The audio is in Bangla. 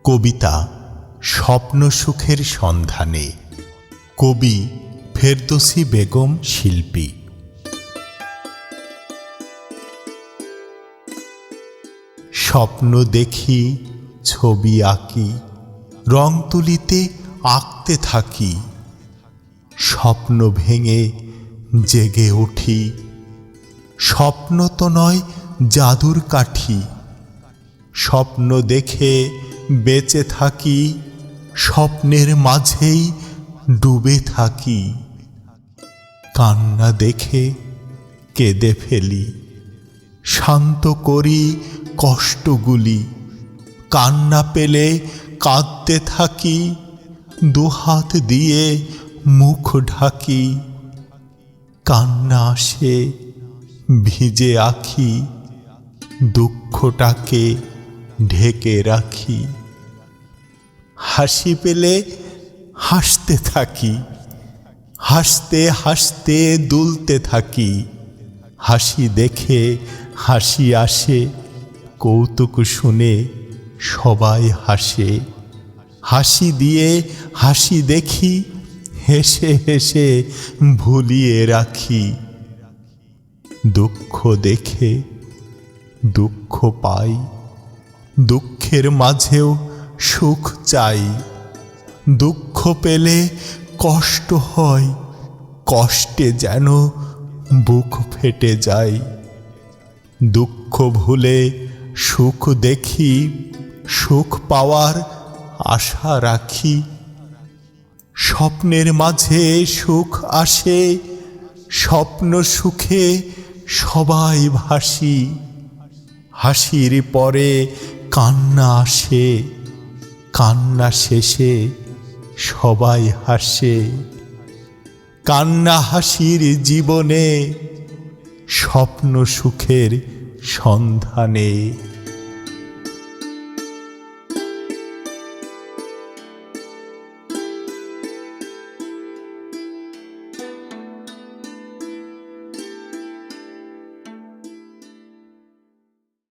কবিতা স্বপ্ন সুখের সন্ধানে। কবি ফেরদৌসী বেগম শিল্পী। স্বপ্ন দেখি, ছবি আঁকি, রং তুলিতে আঁকতে থাকি। স্বপ্ন ভেঙে জেগে উঠি, স্বপ্ন তো নয় জাদুর কাঠি। স্বপ্ন দেখে বেঁচে থাকি, স্বপ্নের মাঝেই ডুবে থাকি। কান্না দেখে কেঁদে ফেলি, শান্ত করি কষ্টগুলি। কান্না পেলে কাঁদতে থাকি, দুহাত দিয়ে মুখ ঢাকি। কান্না আসে ভিজে আঁখি, দুঃখটাকে ঢেকে রাখি। হাসি পেলে হাসতে থাকি, হাসতে হাসতে দুলতে থাকি। হাসি দেখে হাসি আসে, কৌতুক শুনে সবাই হাসে। হাসি দিয়ে হাসি দেখি, হেসে হেসে ভুলিয়ে রাখি। দুঃখ দেখে দুঃখ পাই, দুঃখের মাঝেও সুখ চাই। দুঃখ পেলে কষ্ট হয়, কষ্টে যেন বুক ফেটে যায়। দুঃখ ভুলে সুখ দেখি, সুখ পাওয়ার আশা রাখি। স্বপ্নের মাঝে সুখ আসে, স্বপ্ন সুখে সবাই ভাসি। হাসির পরে কান্না আসে, কান্না শেষে সবাই হাসে। কান্না হাসির জীবনে, স্বপ্ন সুখের সন্ধানে।